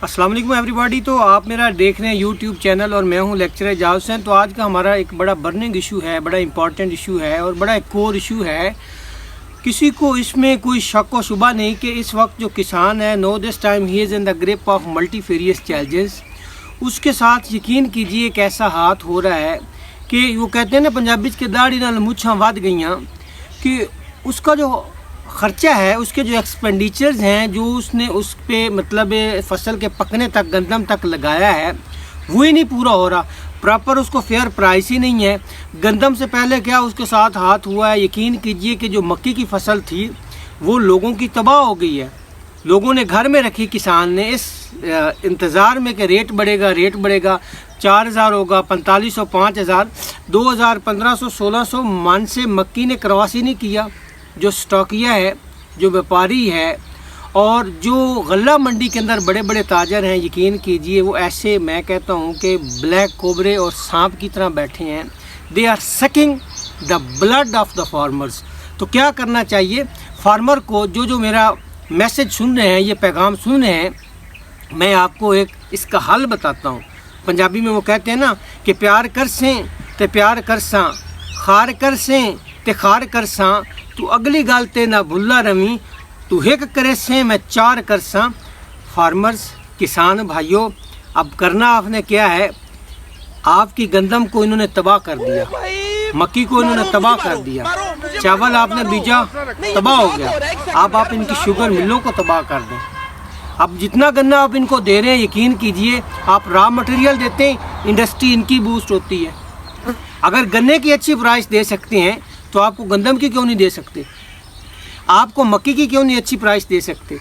अस्सलाम वालेकुम एवरीबॉडी। तो आप मेरा देख रहे हैं यूट्यूब चैनल और मैं हूं लेक्चरर एजाज हुसैन। तो आज का हमारा एक बड़ा बर्निंग इशू है, बड़ा इंपॉर्टेंट इशू है और बड़ा एक कोर इशू है। किसी को इसमें कोई शक व शुबा नहीं कि इस वक्त जो किसान है, no this time he is in the grip of multifarious challenges. उसके साथ यकीन कीजिए एक ऐसा हाथ हो रहा है कि वो कहते हैं ना पंजाबी के दाढ़ी नाल मुछां वध गईयां, कि उसका जो ख़र्चा है, उसके जो एक्सपेंडिचर्स हैं, जो उसने उस पे मतलब फसल के पकने तक, गंदम तक लगाया है, वो ही नहीं पूरा हो रहा। प्रॉपर उसको फेयर प्राइस ही नहीं है। गंदम से पहले क्या उसके साथ हाथ हुआ है, यकीन कीजिए कि जो मक्की की फसल थी वो लोगों की तबाह हो गई है। लोगों ने घर में रखी, किसान ने इस इंतज़ार में कि रेट बढ़ेगा 4000 होगा, 4500, 5000, 2000, 1500, 1600 मन से मक्की ने क्रॉस ही नहीं किया। जो स्टॉकिया है, जो व्यापारी है और जो गल्ला मंडी के अंदर बड़े बड़े ताजर हैं, यकीन कीजिए वो ऐसे, मैं कहता हूँ कि ब्लैक कोबरे और सांप की तरह बैठे हैं। They are sucking the blood of the farmers. तो क्या करना चाहिए फार्मर को? जो मेरा मैसेज सुन रहे हैं, ये पैगाम सुन रहे हैं, मैं आपको एक इसका हल बताता हूँ। पंजाबी में वो कहते हैं ना कि प्यार कर सें ते प्यार कर सां, खार कर सें ते खार कर सां, तू अगली गल ते ना भुल्ला रवी, तू हिक करे से मैं चार कर सां। फार्मर्स, किसान भाइयों, अब करना आपने क्या है, आपकी गंदम को इन्होंने तबाह कर दिया, मक्की को इन्होंने तबाह कर दिया, चावल आपने बीजा तबाह हो गया, अब आप इनकी शुगर मिलों को तबाह कर दें। अब जितना गन्ना आप इनको दे रहे हैं, यकीन कीजिए आप रॉ मटेरियल देते हैं, इंडस्ट्री इनकी बूस्ट होती है। अगर गन्ने की अच्छी प्राइस दे सकते हैं तो आपको गंदम की क्यों नहीं दे सकते? आपको मक्की की क्यों नहीं अच्छी प्राइस दे सकते?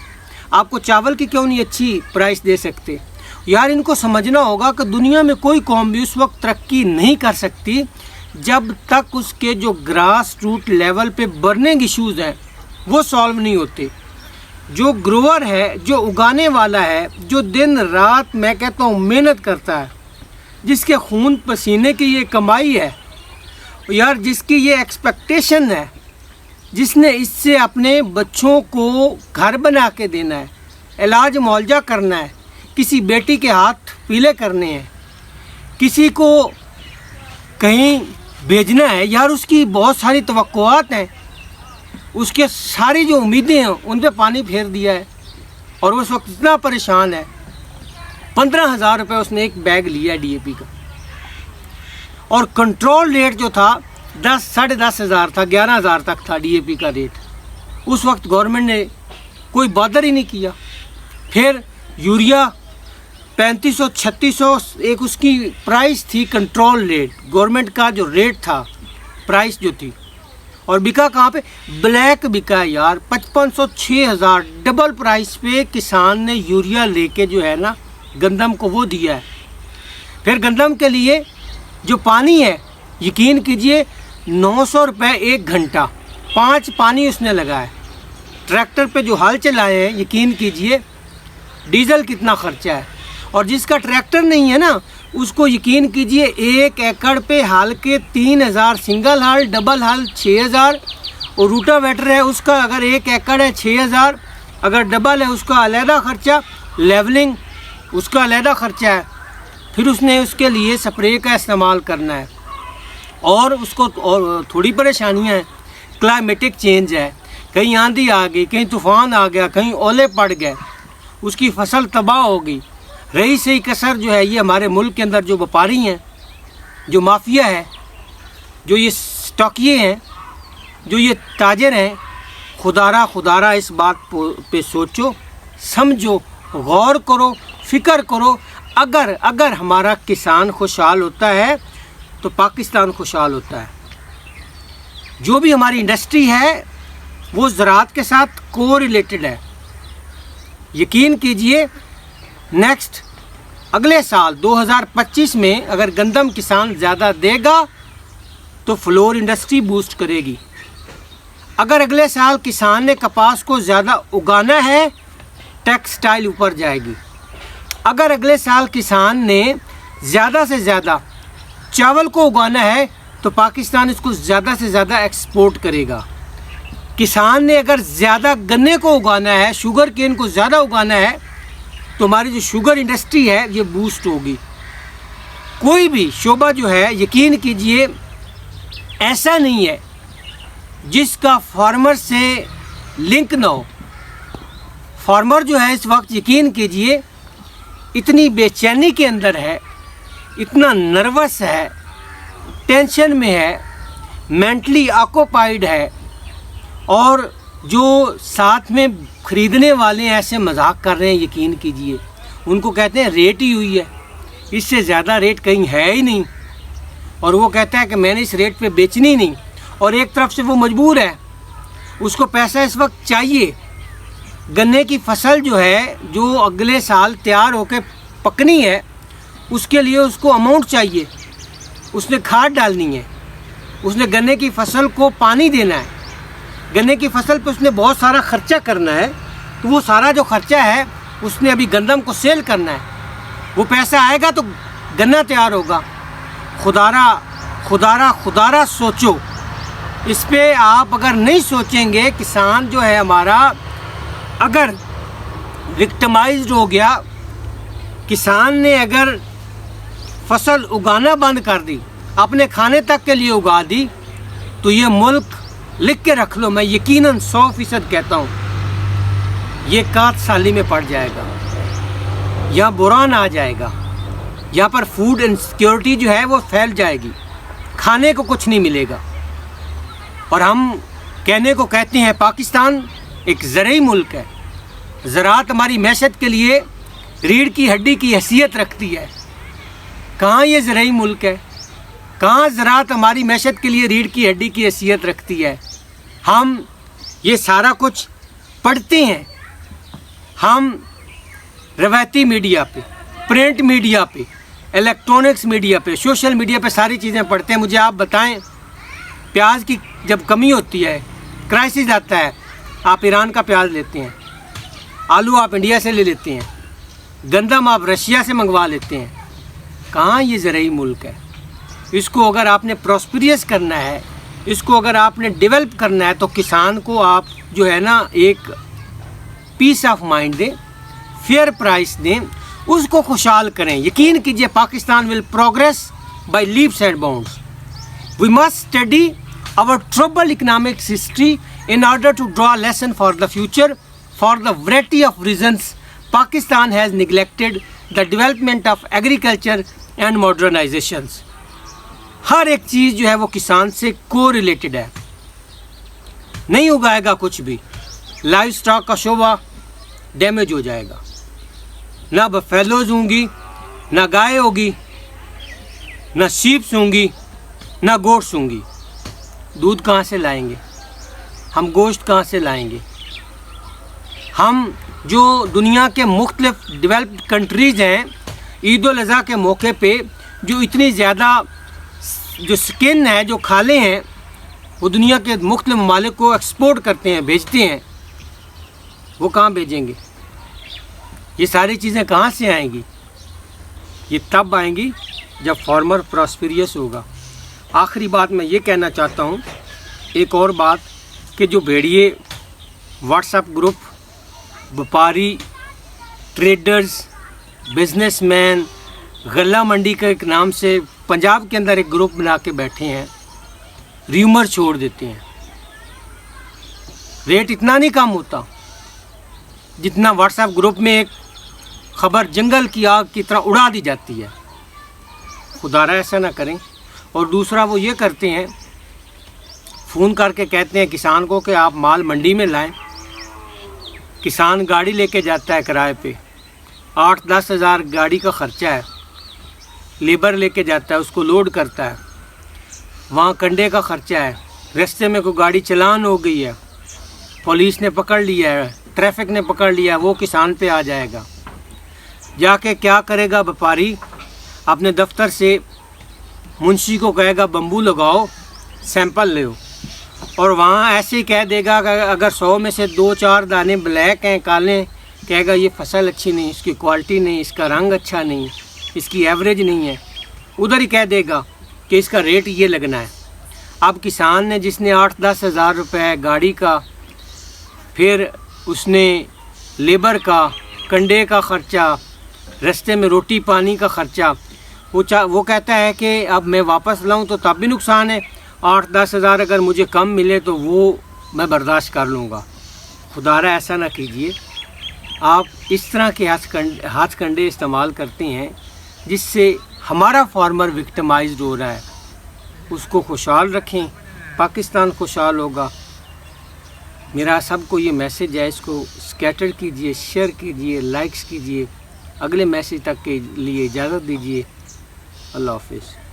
आपको चावल की क्यों नहीं अच्छी प्राइस दे सकते? यार इनको समझना होगा कि दुनिया में कोई कौम भी उस वक्त तरक्की नहीं कर सकती जब तक उसके जो ग्रास रूट लेवल पे बर्निंग इश्यूज़ हैं वो सॉल्व नहीं होते। जो ग्रोअर है, जो उगाने वाला है, जो दिन रात मैं कहता हूँ मेहनत करता है, जिसके खून पसीने की ये कमाई है यार, जिसकी ये एक्सपेक्टेशन है, जिसने इससे अपने बच्चों को घर बना के देना है, इलाज मुआवजा करना है, किसी बेटी के हाथ पीले करने हैं, किसी को कहीं भेजना है, यार उसकी बहुत सारी तवक्कुआत हैं, उसके सारी जो उम्मीदें हैं उन पे पानी फेर दिया है और उस वक्त इतना परेशान है। 15,000 रुपये उसने एक बैग लिया डीएपी का और कंट्रोल रेट जो था 10, 10,500 था, 11,000 तक था डीएपी का रेट। उस वक्त गवर्नमेंट ने कोई बॉदर ही नहीं किया। फिर यूरिया 3500, 3600 एक उसकी प्राइस थी, कंट्रोल रेट गवर्नमेंट का जो रेट था, प्राइस जो थी, और बिका कहाँ पे? ब्लैक बिका यार, 5500, 6000 डबल प्राइस पे किसान ने यूरिया लेके जो है ना गंदम को वो दिया है। फिर गंदम के लिए जो पानी है, यकीन कीजिए 900 रुपये 1 घंटा 5 पानी उसने लगाया। ट्रैक्टर पे जो हल चलाए हैं, यकीन कीजिए डीजल कितना खर्चा है, और जिसका ट्रैक्टर नहीं है ना उसको यकीन कीजिए 1 एकड़ पे हल के 3000, सिंगल हल, डबल हल 6000, और रूटावेटर है उसका अगर 1 एकड़ है 6000, अगर डबल है उसका अलहदा खर्चा, लेवलिंग उसका अलहदा खर्चा है। फिर उसने उसके लिए स्प्रे का इस्तेमाल करना है और उसको और थोड़ी परेशानियां हैं। क्लाइमेटिक चेंज है, कहीं आंधी आ गई, कहीं तूफ़ान आ गया, कहीं ओले पड़ गए, उसकी फसल तबाह हो गई। रही सही कसर जो है ये हमारे मुल्क के अंदर जो व्यापारी हैं, जो माफिया है, जो ये स्टॉकिये हैं, जो ये ताजर हैं, खुदारा इस बात पे सोचो, समझो, गौर करो, फिक्र करो। अगर हमारा किसान खुशहाल होता है तो पाकिस्तान खुशहाल होता है। जो भी हमारी इंडस्ट्री है वो ज़राअत के साथ को रिलेटेड है। यकीन कीजिए नेक्स्ट अगले साल 2025 में अगर गंदम किसान ज़्यादा देगा तो फ्लोर इंडस्ट्री बूस्ट करेगी। अगर अगले साल किसान ने कपास को ज़्यादा उगाना है, टेक्सटाइल ऊपर जाएगी। अगर अगले साल किसान ने ज़्यादा से ज़्यादा चावल को उगाना है तो पाकिस्तान इसको ज़्यादा से ज़्यादा एक्सपोर्ट करेगा। किसान ने अगर ज़्यादा गन्ने को उगाना है, शुगर केन को ज़्यादा उगाना है, तो हमारी जो शुगर इंडस्ट्री है ये बूस्ट होगी। कोई भी शोबा जो है, यकीन कीजिए, ऐसा नहीं है जिसका फार्मर से लिंक ना हो। फार्मर जो है इस वक्त, यकीन कीजिए, इतनी बेचैनी के अंदर है, इतना नर्वस है, टेंशन में है, मेंटली ऑक्यूपाइड है, और जो साथ में ख़रीदने वाले ऐसे मजाक कर रहे हैं, यकीन कीजिए, उनको कहते हैं रेट ही हुई है, इससे ज़्यादा रेट कहीं है ही नहीं, और वो कहता है कि मैंने इस रेट पे बेचनी नहीं, और एक तरफ से वो मजबूर है, उसको पैसा इस वक्त चाहिए। गन्ने की फसल जो है, जो अगले साल तैयार होकर पकनी है, उसके लिए उसको अमाउंट चाहिए, उसने खाद डालनी है, उसने गन्ने की फसल को पानी देना है, गन्ने की फसल पे उसने बहुत सारा ख़र्चा करना है, तो वो सारा जो ख़र्चा है उसने अभी गंदम को सेल करना है, वो पैसा आएगा तो गन्ना तैयार होगा। खुदारा सोचो, इस पे आप अगर नहीं सोचेंगे, किसान जो है हमारा अगर विक्टिमाइज्ड हो गया, किसान ने अगर फसल उगाना बंद कर दी, अपने खाने तक के लिए उगा दी, तो ये मुल्क, लिख के रख लो, मैं यकीनन 100% कहता हूँ, ये काट साली में पड़ जाएगा, यहाँ बुरान आ जाएगा, यहाँ पर फूड इनसिक्योरिटी जो है वो फैल जाएगी, खाने को कुछ नहीं मिलेगा। और हम कहने को कहते हैं पाकिस्तान एक ज़रई मुल्क है, ज़राअत हमारी मैशत के लिए रीढ़ की हड्डी की हैसियत रखती है। कहाँ ये ज़रई मुल्क है? कहाँ ज़राअत हमारी मैशत के लिए रीढ़ की हड्डी की हैसियत रखती है? हम ये सारा कुछ पढ़ते हैं, हम रवायती मीडिया पे, प्रिंट मीडिया पे, इलेक्ट्रॉनिक्स मीडिया पे, सोशल मीडिया पे सारी चीज़ें पढ़ते हैं। मुझे आप बताएं, प्याज की जब कमी होती है, क्राइसिस आता है, आप ईरान का प्याज लेते हैं, आलू आप इंडिया से ले लेते हैं, गंदम आप रशिया से मंगवा लेते हैं। कहाँ ये ज़रई मुल्क है? इसको अगर आपने प्रॉस्पेरियस करना है, इसको अगर आपने डेवलप करना है, तो किसान को आप जो है ना एक पीस ऑफ माइंड दें, फेयर प्राइस दें, उसको खुशहाल करें। यकीन कीजिए Pakistan will progress by leaps and bounds. We must study our troubled economic history in order to draw a lesson for the future. For the variety of reasons, Pakistan has neglected the development of agriculture and modernizations. हर एक चीज़ जो है वो किसान से को related है, नहीं उगाएगा कुछ भी, लाइव स्टॉक का शोबा डैमेज हो जाएगा, ना बफेलोज होंगी, ना गाय होगी, ना शीप्स होंगी, ना गोट्स होंगी। दूध कहाँ से लाएंगे हम? गोश्त कहाँ से लाएंगे हम? जो दुनिया के मुख्तलिफ डेवलप्ड कंट्रीज़ हैं, ईद उल अज़हा के मौके पे जो इतनी ज़्यादा जो स्किन है, जो खाले हैं, वो दुनिया के मुख्तलिफ ममालिक को एक्सपोर्ट करते हैं, भेजते हैं, वो कहाँ भेजेंगे? ये सारी चीज़ें कहाँ से आएंगी? ये तब आएंगी जब फार्मर प्रॉस्पेरियस होगा। आखिरी बात मैं ये कहना चाहता हूँ, एक और बात, कि जो भेड़िए व्हाट्सएप ग्रुप, व्यापारी, ट्रेडर्स, बिजनेसमैन, गल्ला मंडी का एक नाम से पंजाब के अंदर एक ग्रुप बना के बैठे हैं, र्यूमर छोड़ देते हैं। रेट इतना नहीं कम होता जितना व्हाट्सएप ग्रुप में एक खबर जंगल की आग की तरह उड़ा दी जाती है। खुदारा ऐसा ना करें। और दूसरा वो ये करते हैं, फ़ोन करके कहते हैं किसान को कि आप माल मंडी में लाएं। किसान गाड़ी लेके जाता है किराए पे, 8-10 हज़ार गाड़ी का ख़र्चा है, लेबर लेके जाता है, उसको लोड करता है, वहाँ कंडे का ख़र्चा है, रास्ते में कोई गाड़ी चलान हो गई है, पुलिस ने पकड़ लिया है, ट्रैफिक ने पकड़ लिया है, वो किसान पे आ जाएगा। जाके क्या करेगा व्यापारी? अपने दफ्तर से मुंशी को कहेगा बम्बू लगाओ, सैंपल ले, और वहाँ ऐसे ही कह देगा कि अगर 100 में से 2-4 दाने ब्लैक हैं, काले, कहेगा ये फसल अच्छी नहीं, इसकी क्वालिटी नहीं, इसका रंग अच्छा नहीं, इसकी एवरेज नहीं है। उधर ही कह देगा कि इसका रेट ये लगना है। अब किसान ने, जिसने 8-10 हज़ार रुपये गाड़ी का, फिर उसने लेबर का, कंडे का ख़र्चा, रास्ते में रोटी पानी का ख़र्चा। वो कहता है कि अब मैं वापस लाऊं तो तब भी नुकसान है। 8-10 हज़ार अगर मुझे कम मिले तो वो मैं बर्दाश्त कर लूँगा। खुदारा ऐसा ना कीजिए। आप इस तरह के हाथ कंडे इस्तेमाल करते हैं जिससे हमारा फार्मर विक्टिमाइज्ड हो रहा है। उसको खुशहाल रखें, पाकिस्तान खुशहाल होगा। मेरा सबको ये मैसेज है, इसको स्कैटर कीजिए, शेयर कीजिए, लाइक्स कीजिए। अगले मैसेज तक के लिए इजाज़त दीजिए। अल्लाह हाफ़िज़।